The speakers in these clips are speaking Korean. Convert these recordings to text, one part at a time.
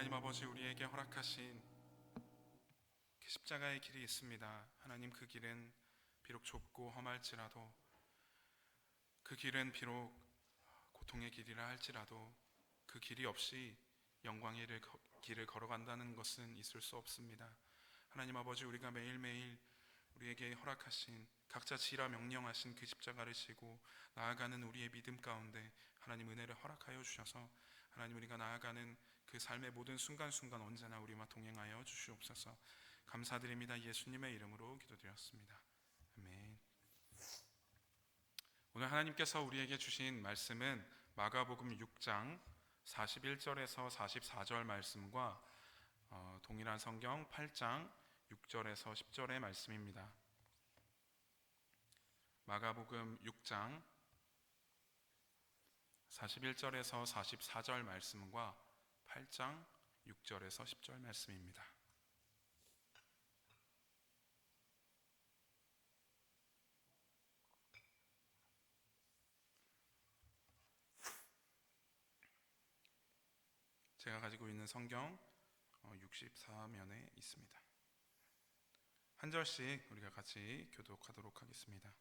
하나님 아버지, 우리에게 허락하신 그 십자가의 길이 있습니다. 하나님, 그 길은 비록 좁고 험할지라도, 그 길은 비록 고통의 길이라 할지라도 그 길이 없이 영광의 길을 걸어간다는 것은 있을 수 없습니다. 하나님 아버지, 우리가 매일매일 우리에게 허락하신, 각자 지라 명령하신 그 십자가를 지고 나아가는 우리의 믿음 가운데 하나님 은혜를 허락하여 주셔서 하나님, 우리가 나아가는 그 삶의 모든 순간순간 언제나 우리와 동행하여 주시옵소서. 감사드립니다. 예수님의 이름으로 기도드렸습니다. 아멘. 오늘 하나님께서 우리에게 주신 말씀은 마가복음 6장 41절에서 44절 말씀과 동일한 성경 8장 6절에서 10절의 말씀입니다. 마가복음 6장 41절에서 44절 말씀과 8장 6절에서 10절 말씀입니다. 제가 가지고 있는 성경 64면에 있습니다. 한 절씩 우리가 같이 교독하도록 하겠습니다.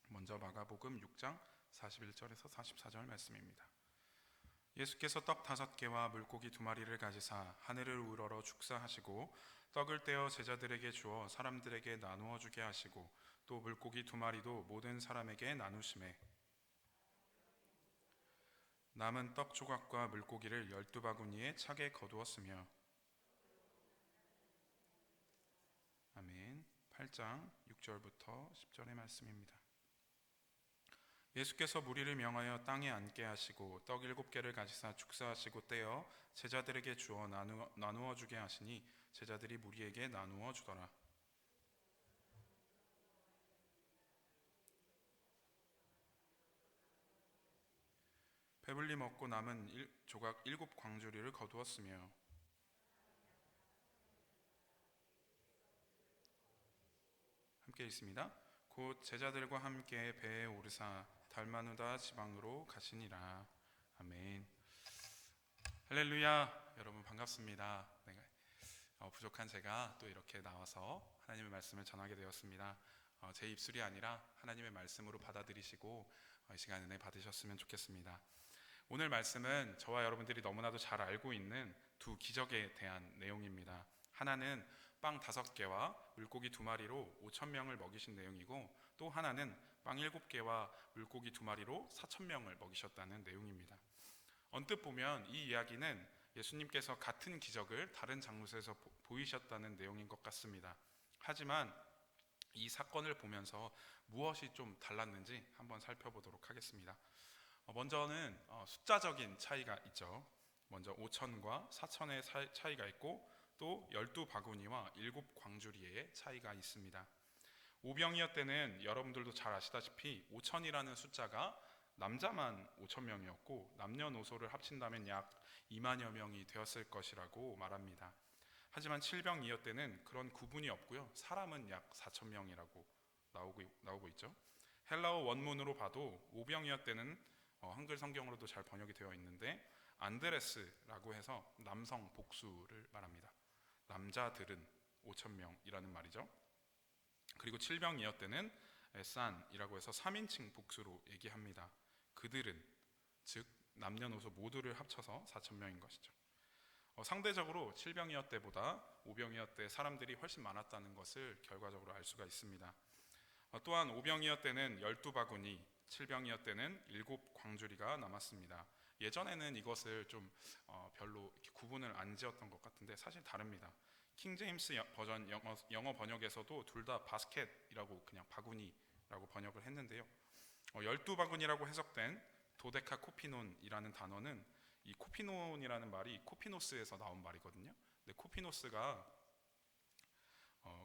먼저 마가복음 6장 41절에서 44절 말씀입니다. 예수께서 떡 5개와 물고기 2마리를 가지사 하늘을 우러러 축사하시고 떡을 떼어 제자들에게 주어 사람들에게 나누어 주게 하시고 또 물고기 2마리도 모든 사람에게 나누시매 남은 떡 조각과 물고기를 12바구니에 차게 거두었으며. 아멘. 8장 6절부터 10절의 말씀입니다. 예수께서 무리를 명하여 땅에 앉게 하시고 떡 7개를 가지사 축사하시고 떼어 제자들에게 주어 나누어 주게 하시니 제자들이 무리에게 나누어 주더라. 배불리 먹고 남은 조각 7광주리를 거두었으며. 함께 읽습니다. 곧 제자들과 함께 배에 오르사 달마누다 지방으로 가시니라. 아멘. 할렐루야. 여러분 반갑습니다. 부족한 제가 또 이렇게 나와서 하나님의 말씀을 전하게 되었습니다. 제 입술이 아니라 하나님의 말씀으로 받아들이시고 이 시간 은혜 받으셨으면 좋겠습니다. 오늘 말씀은 저와 여러분들이 너무나도 잘 알고 있는 두 기적에 대한 내용입니다. 하나는 빵 5개와 물고기 2마리로 5,000명을 먹이신 내용이고, 또 하나는 빵 7개와 물고기 2마리로 4,000명을 먹이셨다는 내용입니다. 언뜻 보면 이 이야기는 예수님께서 같은 기적을 다른 장소에서 보이셨다는 내용인 것 같습니다. 하지만 이 사건을 보면서 무엇이 좀 달랐는지 한번 살펴보도록 하겠습니다. 먼저는 숫자적인 차이가 있죠. 먼저 5천과 4천의 차이가 있고, 또 12바구니와 7광주리의 차이가 있습니다. 오병이어 때는 여러분들도 잘 아시다시피 5천이라는 숫자가 남자만 5,000명이었고 남녀노소를 합친다면 약 2만여 명이 되었을 것이라고 말합니다. 하지만 칠병이어 때는 그런 구분이 없고요, 사람은 약 4,000명이라고 나오고 있죠. 헬라어 원문으로 봐도 오병이어 때는 한글 성경으로도 잘 번역이 되어 있는데 안드레스라고 해서 남성 복수를 말합니다. 남자들은 5,000명이라는 말이죠. 그리고 칠병이어 때는 에산이라고 해서 3인칭 복수로 얘기합니다. 그들은, 즉 남녀노소 모두를 합쳐서 4,000명인 것이죠. 상대적으로 칠병이어 때보다 오병이어 때 사람들이 훨씬 많았다는 것을 결과적으로 알 수가 있습니다. 또한 오병이어 때는 12바구니, 칠병이어 때는 7광주리가 남았습니다. 예전에는 이것을 좀 별로 이렇게 구분을 안 지었던 것 같은데 사실 다릅니다. 킹제임스 버전 영어 번역에서도 둘 다 바스켓이라고 그냥 바구니라고 번역을 했는데요. 12바구니라고 해석된 도데카 코피논이라는 단어는, 이 코피논이라는 말이 코피노스에서 나온 말이거든요. 근데 코피노스가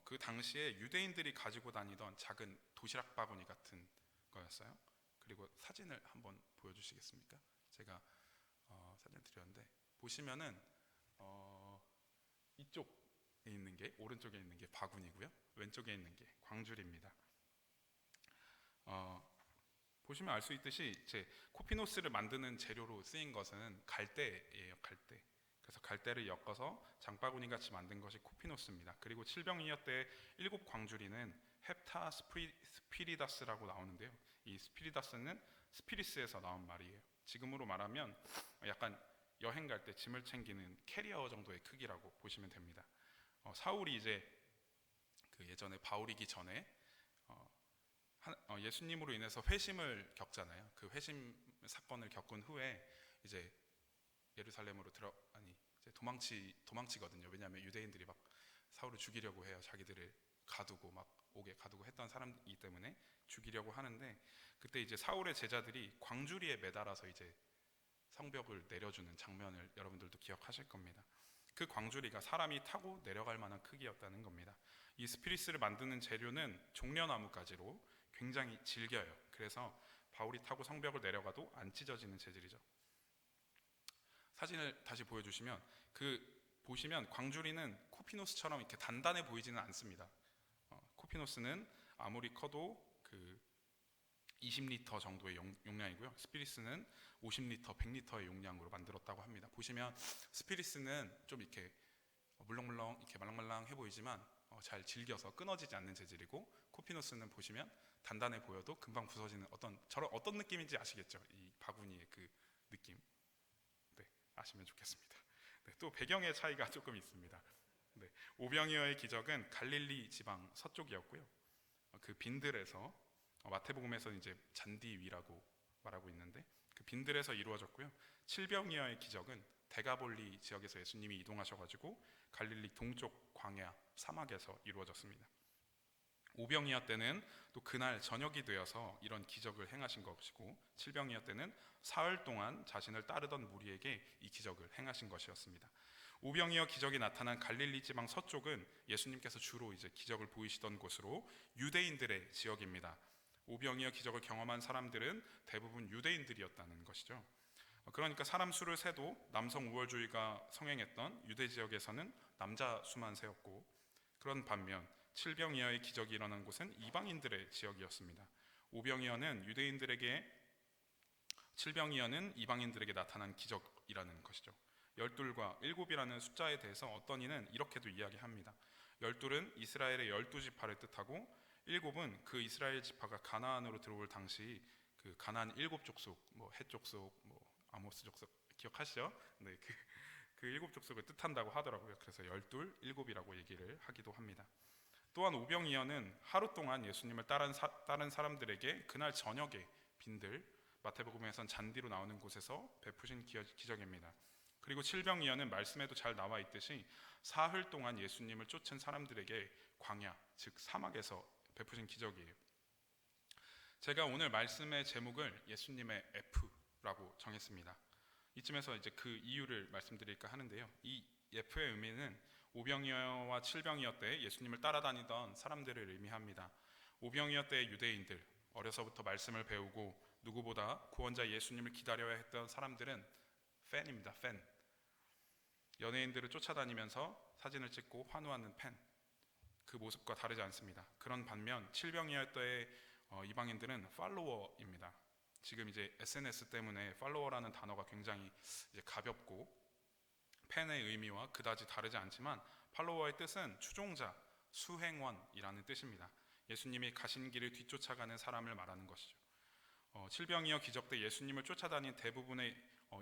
그 당시에 유대인들이 가지고 다니던 작은 도시락 바구니 같은 거였어요. 그리고 사진을 한번 보여주시겠습니까? 제가 사진을 드렸는데 보시면은 이쪽에 있는 게, 오른쪽에 있는 게 바구니고요, 왼쪽에 있는 게 광주리입니다. 보시면 알 수 있듯이 제 코피노스를 만드는 재료로 쓰인 것은 갈대예요. 갈대. 그래서 갈대를 엮어서 장바구니 같이 만든 것이 코피노스입니다. 그리고 칠병이어 때의 7광주리는 헵타 스피리다스라고 나오는데요. 이 스피리다스는 스피리스에서 나온 말이에요. 지금으로 말하면 약간 여행 갈 때 짐을 챙기는 캐리어 정도의 크기라고 보시면 됩니다. 사울이 이제 그 예전에 바울이기 전에 예수님으로 인해서 회심을 겪잖아요. 그 회심 사건을 겪은 후에 이제 예루살렘으로 이제 도망치거든요. 왜냐하면 유대인들이 막 사울을 죽이려고 해요. 자기들을 가두고 막 옥에 가두고 했던 사람이기 때문에 죽이려고 하는데, 그때 이제 사울의 제자들이 광주리에 매달아서 이제 성벽을 내려주는 장면을 여러분들도 기억하실 겁니다. 그 광주리가 사람이 타고 내려갈 만한 크기였다는 겁니다. 이 스피리스를 만드는 재료는 종려나무 가지로 굉장히 질겨요. 그래서 바울이 타고 성벽을 내려가도 안 찢어지는 재질이죠. 사진을 다시 보여주시면 보시면 광주리는 코피노스처럼 이렇게 단단해 보이지는 않습니다. 코피노스는 아무리 커도 그 20리터 정도의 용량이고요. 스피리스는 50리터, 100리터의 용량으로 만들었다고 합니다. 보시면 스피리스는 좀 이렇게 물렁물렁 이렇게 말랑말랑해 보이지만 잘 질겨서 끊어지지 않는 재질이고, 코피노스는 보시면 단단해 보여도 금방 부서지는 어떤 느낌인지 아시겠죠? 이 바구니의 그 느낌. 네, 아시면 좋겠습니다. 네, 또 배경의 차이가 조금 있습니다. 네, 오병이어의 기적은 갈릴리 지방 서쪽이었고요. 그 빈들에서 마태복음에서는 이제 잔디 위라고 말하고 있는데 그 빈들에서 이루어졌고요. 칠병이어의 기적은 데가볼리 지역에서 예수님이 이동하셔가지고 갈릴리 동쪽 광야 사막에서 이루어졌습니다. 오병이어 때는 또 그날 저녁이 되어서 이런 기적을 행하신 것이고, 칠병이어 때는 사흘 동안 자신을 따르던 무리에게 이 기적을 행하신 것이었습니다. 오병이어 기적이 나타난 갈릴리 지방 서쪽은 예수님께서 주로 이제 기적을 보이시던 곳으로 유대인들의 지역입니다. 오병이어 기적을 경험한 사람들은 대부분 유대인들이었다는 것이죠. 그러니까 사람 수를 세도 남성 우월주의가 성행했던 유대 지역에서는 남자 수만 세었고, 그런 반면 칠병이어의 기적이 일어난 곳은 이방인들의 지역이었습니다. 칠병이어는 이방인들에게 나타난 기적이라는 것이죠. 12과 7이라는 숫자에 대해서 어떤 이는 이렇게도 이야기합니다. 12은 이스라엘의 12지파를 뜻하고, 7은 그 이스라엘 지파가 가나안으로 들어올 당시 그 가나안 7족속, 헷 족속, 아모스 족속 기억하시죠? 네, 그 7족속을 뜻한다고 하더라고요. 그래서 12, 7이라고 얘기를 하기도 합니다. 또한 오병이어는 하루 동안 예수님을 따른 사람들에게 그날 저녁에 빈들, 마태복음에선 잔디로 나오는 곳에서 베푸신 기적입니다. 그리고 칠병이어는 말씀에도 잘 나와 있듯이 사흘 동안 예수님을 쫓은 사람들에게 광야, 즉 사막에서 베푸신 기적이에요. 제가 오늘 말씀의 제목을 예수님의 F라고 정했습니다. 이쯤에서 이제 그 이유를 말씀드릴까 하는데요. 이 F의 의미는 오병이어와 칠병이어 때 예수님을 따라다니던 사람들을 의미합니다. 오병이어 때의 유대인들, 어려서부터 말씀을 배우고 누구보다 구원자 예수님을 기다려야 했던 사람들은 팬입니다. 팬. 연예인들을 쫓아다니면서 사진을 찍고 환호하는 팬. 그 모습과 다르지 않습니다. 그런 반면 칠병이어 때의 이방인들은 팔로워입니다. 지금 이제 SNS 때문에 팔로워라는 단어가 굉장히 이제 가볍고 팬의 의미와 그다지 다르지 않지만, 팔로워의 뜻은 추종자, 수행원이라는 뜻입니다. 예수님이 가신 길을 뒤쫓아가는 사람을 말하는 것이죠. 칠병이어 기적 때 예수님을 쫓아다닌 대부분의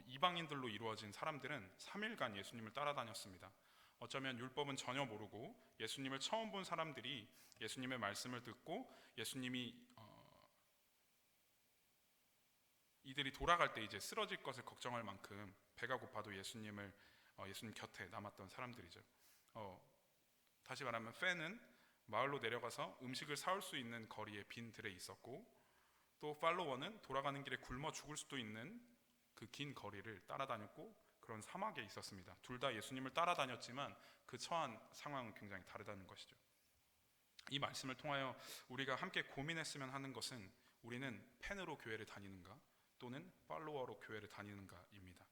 이방인들로 이루어진 사람들은 3일간 예수님을 따라다녔습니다. 어쩌면 율법은 전혀 모르고 예수님을 처음 본 사람들이 예수님의 말씀을 듣고 예수님이 이들이 돌아갈 때 이제 쓰러질 것을 걱정할 만큼 배가 고파도 예수님 곁에 남았던 사람들이죠. 다시 말하면 팬은 마을로 내려가서 음식을 사올 수 있는 거리에 빈 들에 있었고, 또 팔로워는 돌아가는 길에 굶어 죽을 수도 있는 그 긴 거리를 따라다녔고 그런 사막에 있었습니다. 둘 다 예수님을 따라다녔지만 그 처한 상황은 굉장히 다르다는 것이죠. 이 말씀을 통하여 우리가 함께 고민했으면 하는 것은 우리는 팬으로 교회를 다니는가 또는 팔로워로 교회를 다니는가입니다.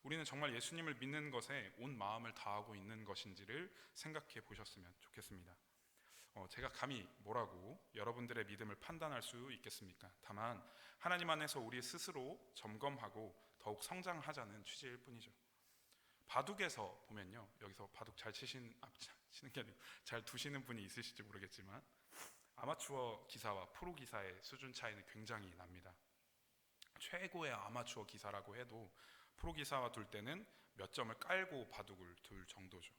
우리는 정말 예수님을 믿는 것에 온 마음을 다하고 있는 것인지를 생각해 보셨으면 좋겠습니다. 제가 감히 뭐라고 여러분들의 믿음을 판단할 수 있겠습니까? 다만 하나님 안에서 우리 스스로 점검하고 더욱 성장하자는 취지일 뿐이죠. 바둑에서 보면요, 여기서 바둑 잘 치는 게 아니고 잘 두시는 분이 있으실지 모르겠지만 아마추어 기사와 프로 기사의 수준 차이는 굉장히 납니다. 최고의 아마추어 기사라고 해도 프로 기사와 둘 때는 몇 점을 깔고 바둑을 둘 정도죠.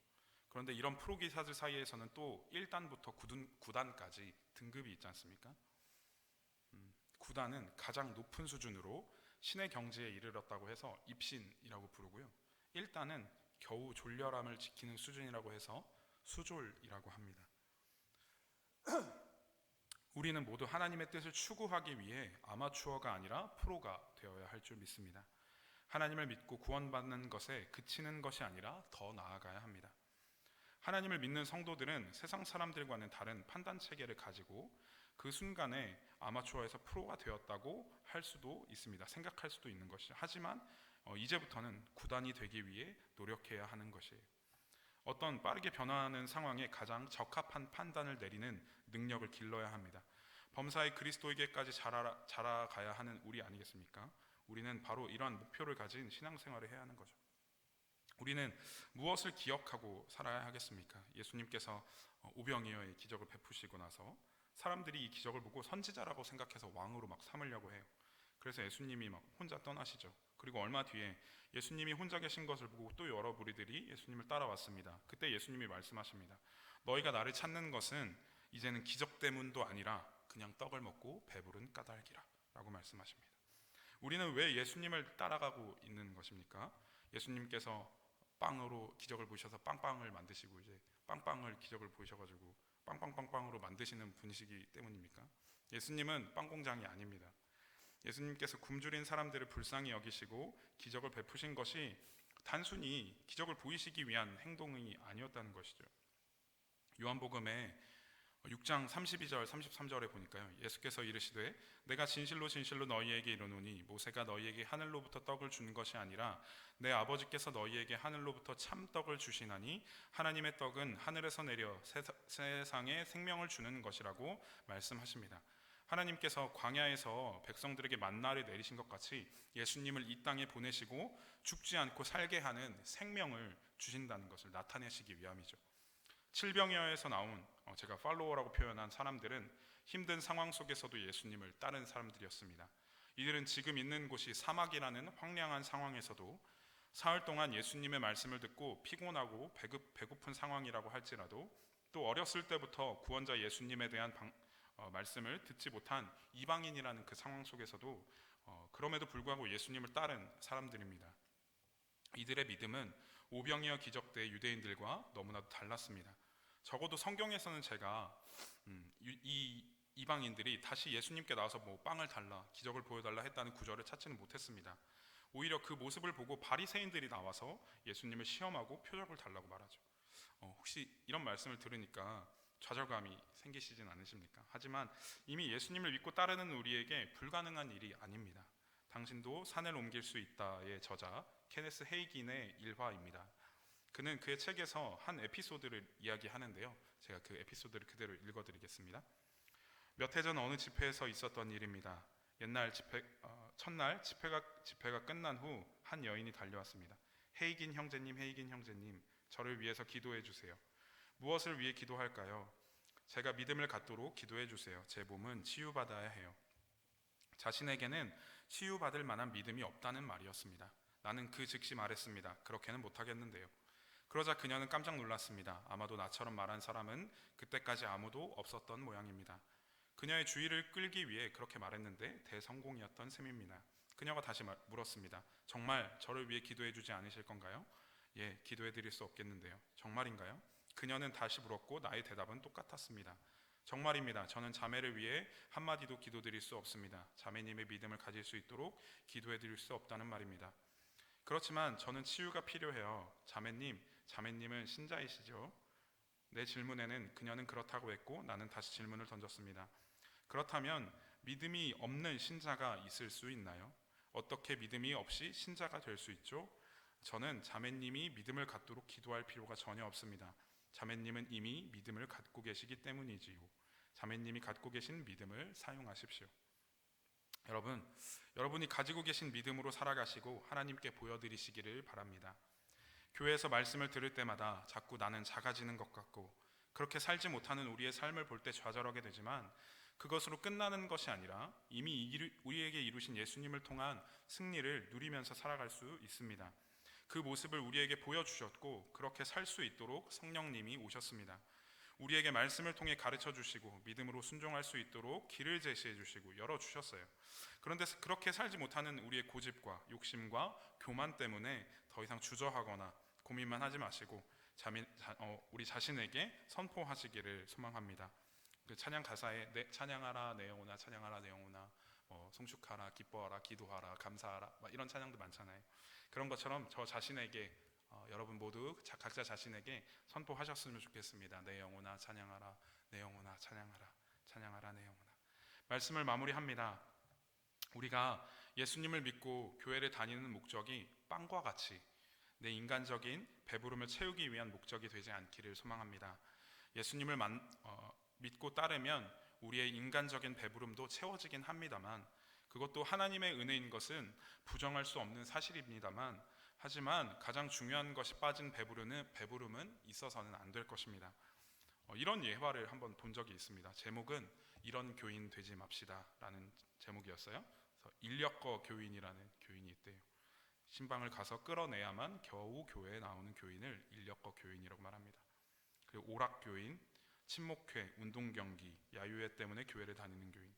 그런데 이런 프로 기사들 사이에서는 또 1단부터 9단까지 등급이 있지 않습니까? 9단은 가장 높은 수준으로 신의 경지에 이르렀다고 해서 입신이라고 부르고요. 1단은 겨우 졸렬함을 지키는 수준이라고 해서 수졸이라고 합니다. 우리는 모두 하나님의 뜻을 추구하기 위해 아마추어가 아니라 프로가 되어야 할 줄 믿습니다. 하나님을 믿고 구원받는 것에 그치는 것이 아니라 더 나아가야 합니다. 하나님을 믿는 성도들은 세상 사람들과는 다른 판단 체계를 가지고 그 순간에 아마추어에서 프로가 되었다고 할 수도 있습니다. 생각할 수도 있는 것이죠. 하지만 이제부터는 구단이 되기 위해 노력해야 하는 것이에요. 어떤 빠르게 변화하는 상황에 가장 적합한 판단을 내리는 능력을 길러야 합니다. 범사의 그리스도에게까지 자라가야 하는 우리 아니겠습니까? 우리는 바로 이러한 목표를 가진 신앙생활을 해야 하는 거죠. 우리는 무엇을 기억하고 살아야 하겠습니까? 예수님께서 오병이어의 기적을 베푸시고 나서 사람들이 이 기적을 보고 선지자라고 생각해서 왕으로 막 삼으려고 해요. 그래서 예수님이 막 혼자 떠나시죠. 그리고 얼마 뒤에 예수님이 혼자 계신 것을 보고 또 여러 무리들이 예수님을 따라왔습니다. 그때 예수님이 말씀하십니다. 너희가 나를 찾는 것은 이제는 기적 때문도 아니라 그냥 떡을 먹고 배부른 까닭이라 라고 말씀하십니다. 우리는 왜 예수님을 따라가고 있는 것입니까? 예수님께서 빵으로 기적을 보셔서 빵빵을 만드시고 이제 빵빵을 기적을 보셔가지고 빵빵빵빵으로 만드시는 분이시기 때문입니까? 예수님은 빵 공장이 아닙니다. 예수님께서 굶주린 사람들을 불쌍히 여기시고 기적을 베푸신 것이 단순히 기적을 보이시기 위한 행동이 아니었다는 것이죠. 요한복음에 6장 32절 33절에 보니까요, 예수께서 이르시되 내가 진실로 진실로 너희에게 이르노니 모세가 너희에게 하늘로부터 떡을 준 것이 아니라 내 아버지께서 너희에게 하늘로부터 참떡을 주시나니 하나님의 떡은 하늘에서 내려 세상에 생명을 주는 것이라고 말씀하십니다. 하나님께서 광야에서 백성들에게 만나를 내리신 것 같이 예수님을 이 땅에 보내시고 죽지 않고 살게 하는 생명을 주신다는 것을 나타내시기 위함이죠. 칠병여에서 나온 제가 팔로워라고 표현한 사람들은 힘든 상황 속에서도 예수님을 따른 사람들이었습니다. 이들은 지금 있는 곳이 사막이라는 황량한 상황에서도 사흘 동안 예수님의 말씀을 듣고 피곤하고 배고픈 상황이라고 할지라도 또 어렸을 때부터 구원자 예수님에 대한 말씀을 듣지 못한 이방인이라는 그 상황 속에서도 그럼에도 불구하고 예수님을 따른 사람들입니다. 이들의 믿음은 오병이어 기적 때 유대인들과 너무나도 달랐습니다. 적어도 성경에서는 제가 이 이방인들이 다시 예수님께 나와서 뭐 빵을 달라, 기적을 보여달라 했다는 구절을 찾지는 못했습니다. 오히려 그 모습을 보고 바리새인들이 나와서 예수님을 시험하고 표적을 달라고 말하죠. 혹시 이런 말씀을 들으니까 좌절감이 생기시진 않으십니까? 하지만 이미 예수님을 믿고 따르는 우리에게 불가능한 일이 아닙니다. 당신도 산을 옮길 수 있다의 저자 케네스 헤이긴의 일화입니다. 그는 그의 책에서 한 에피소드를 이야기하는데요, 제가 그 에피소드를 그대로 읽어드리겠습니다. 몇 해 전 어느 집회에서 있었던 일입니다. 첫날 집회가 끝난 후 한 여인이 달려왔습니다. 헤이긴 형제님, 저를 위해서 기도해 주세요. 무엇을 위해 기도할까요? 제가 믿음을 갖도록 기도해 주세요. 제 몸은 치유받아야 해요. 자신에게는 치유받을 만한 믿음이 없다는 말이었습니다. 나는 그 즉시 말했습니다. 그렇게는 못하겠는데요. 그러자 그녀는 깜짝 놀랐습니다. 아마도 나처럼 말한 사람은 그때까지 아무도 없었던 모양입니다. 그녀의 주의를 끌기 위해 그렇게 말했는데 대성공이었던 셈입니다. 그녀가 다시 물었습니다. 정말 저를 위해 기도해 주지 않으실 건가요? 예, 기도해 드릴 수 없겠는데요. 정말인가요? 그녀는 다시 물었고 나의 대답은 똑같았습니다. 정말입니다. 저는 자매를 위해 한마디도 기도드릴 수 없습니다. 자매님의 믿음을 가질 수 있도록 기도해 드릴 수 없다는 말입니다. 그렇지만 저는 치유가 필요해요. 자매님은 신자이시죠? 내 질문에는 그녀는 그렇다고 했고 나는 다시 질문을 던졌습니다. 그렇다면 믿음이 없는 신자가 있을 수 있나요? 어떻게 믿음이 없이 신자가 될 수 있죠? 저는 자매님이 믿음을 갖도록 기도할 필요가 전혀 없습니다. 자매님은 이미 믿음을 갖고 계시기 때문이지요. 자매님이 갖고 계신 믿음을 사용하십시오. 여러분이 가지고 계신 믿음으로 살아가시고 하나님께 보여드리시기를 바랍니다. 교회에서 말씀을 들을 때마다 자꾸 나는 작아지는 것 같고 그렇게 살지 못하는 우리의 삶을 볼 때 좌절하게 되지만 그것으로 끝나는 것이 아니라 이미 우리에게 이루신 예수님을 통한 승리를 누리면서 살아갈 수 있습니다. 그 모습을 우리에게 보여주셨고 그렇게 살 수 있도록 성령님이 오셨습니다. 우리에게 말씀을 통해 가르쳐 주시고 믿음으로 순종할 수 있도록 길을 제시해 주시고 열어주셨어요. 그런데 그렇게 살지 못하는 우리의 고집과 욕심과 교만 때문에 더 이상 주저하거나 고민만 하지 마시고 우리 자신에게 선포하시기를 소망합니다. 그 찬양 가사에 찬양하라 내 영혼아 찬양하라 내 영혼아 송축하라 기뻐하라 기도하라 감사하라 이런 찬양도 많잖아요. 그런 것처럼 저 자신에게 여러분 모두 각자 자신에게 선포하셨으면 좋겠습니다. 내 영혼아 찬양하라 내 영혼아 찬양하라 찬양하라 내 영혼아. 말씀을 마무리합니다. 우리가 예수님을 믿고 교회를 다니는 목적이 빵과 같이 내 인간적인 배부름을 채우기 위한 목적이 되지 않기를 소망합니다. 예수님을 믿고 따르면 우리의 인간적인 배부름도 채워지긴 합니다만 그것도 하나님의 은혜인 것은 부정할 수 없는 사실입니다만 하지만 가장 중요한 것이 빠진 배부름은 있어서는 안 될 것입니다. 이런 예화를 한번 본 적이 있습니다. 제목은 이런 교인 되지 맙시다 라는 제목이었어요. 그래서 인력거 교인이라는 교인이 있대요. 신방을 가서 끌어내야만 겨우 교회에 나오는 교인을 인력거 교인이라고 말합니다. 그리고 오락교인, 친목회, 운동경기, 야유회 때문에 교회를 다니는 교인,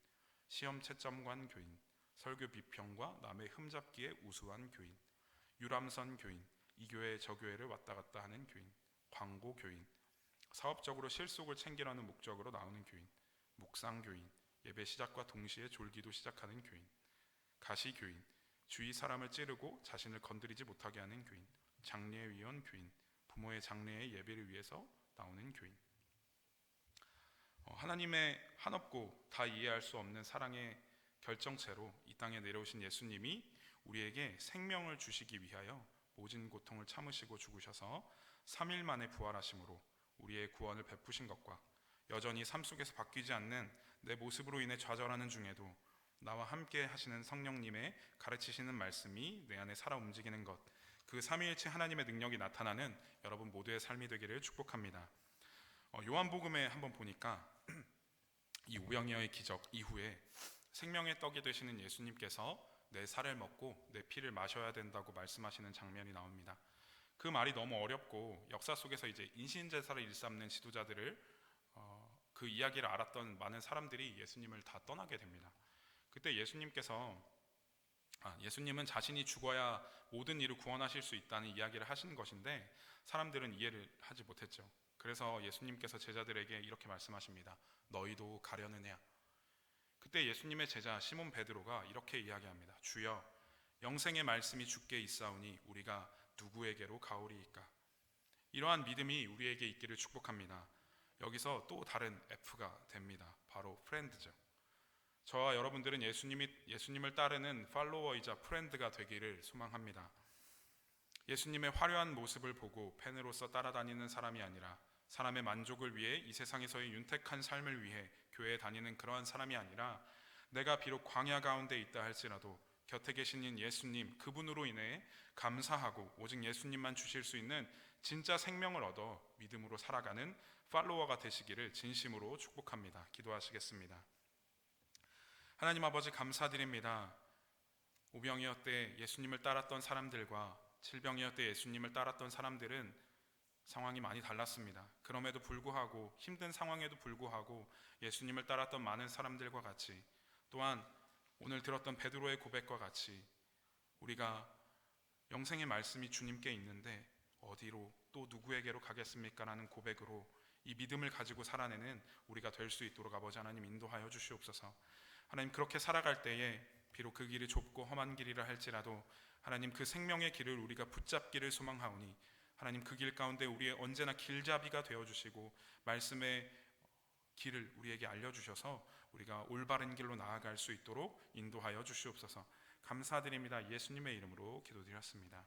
시험 채점관 교인, 설교 비평과 남의 흠잡기에 우수한 교인, 유람선 교인, 이 교회 저 교회를 왔다 갔다 하는 교인, 광고 교인, 사업적으로 실속을 챙기라는 목적으로 나오는 교인, 묵상 교인, 예배 시작과 동시에 졸기도 시작하는 교인, 가시 교인, 주위 사람을 찌르고 자신을 건드리지 못하게 하는 교인, 장례위원 교인, 부모의 장례의 예배를 위해서 나오는 교인. 하나님의 한없고 다 이해할 수 없는 사랑의 결정체로 이 땅에 내려오신 예수님이 우리에게 생명을 주시기 위하여 모진 고통을 참으시고 죽으셔서 3일 만에 부활하심으로 우리의 구원을 베푸신 것과 여전히 삶 속에서 바뀌지 않는 내 모습으로 인해 좌절하는 중에도 나와 함께 하시는 성령님의 가르치시는 말씀이 내 안에 살아 움직이는 것, 그 삼위일체 하나님의 능력이 나타나는 여러분 모두의 삶이 되기를 축복합니다. 요한복음에 한번 보니까 이 우병이어의 기적 이후에 생명의 떡이 되시는 예수님께서 내 살을 먹고 내 피를 마셔야 된다고 말씀하시는 장면이 나옵니다. 그 말이 너무 어렵고 역사 속에서 이제 인신제사를 일삼는 지도자들을 그 이야기를 알았던 많은 사람들이 예수님을 다 떠나게 됩니다. 그때 예수님은 자신이 죽어야 모든 일을 구원하실 수 있다는 이야기를 하신 것인데 사람들은 이해를 하지 못했죠. 그래서 예수님께서 제자들에게 이렇게 말씀하십니다. 너희도 가려느냐? 그때 예수님의 제자 시몬 베드로가 이렇게 이야기합니다. 주여, 영생의 말씀이 주께 있사오니 우리가 누구에게로 가오리이까? 이러한 믿음이 우리에게 있기를 축복합니다. 여기서 또 다른 F가 됩니다. 바로 프렌드죠. 저와 여러분들은 예수님을 따르는 팔로워이자 프렌드가 되기를 소망합니다. 예수님의 화려한 모습을 보고 팬으로서 따라다니는 사람이 아니라 사람의 만족을 위해 이 세상에서의 윤택한 삶을 위해 교회에 다니는 그러한 사람이 아니라 내가 비록 광야 가운데 있다 할지라도 곁에 계신 예수님 그분으로 인해 감사하고 오직 예수님만 주실 수 있는 진짜 생명을 얻어 믿음으로 살아가는 팔로워가 되시기를 진심으로 축복합니다. 기도하시겠습니다. 하나님 아버지 감사드립니다. 오병이어 때 예수님을 따랐던 사람들과 질병이어 때 예수님을 따랐던 사람들은 상황이 많이 달랐습니다. 그럼에도 불구하고 힘든 상황에도 불구하고 예수님을 따랐던 많은 사람들과 같이 또한 오늘 들었던 베드로의 고백과 같이 우리가 영생의 말씀이 주님께 있는데 어디로 또 누구에게로 가겠습니까? 라는 고백으로 이 믿음을 가지고 살아내는 우리가 될 수 있도록 아버지 하나님 인도하여 주시옵소서. 하나님 그렇게 살아갈 때에 비록 그 길이 좁고 험한 길이라 할지라도 하나님 그 생명의 길을 우리가 붙잡기를 소망하오니 하나님 그 길 가운데 우리의 언제나 길잡이가 되어주시고 말씀의 길을 우리에게 알려주셔서 우리가 올바른 길로 나아갈 수 있도록 인도하여 주시옵소서. 감사드립니다. 예수님의 이름으로 기도드렸습니다.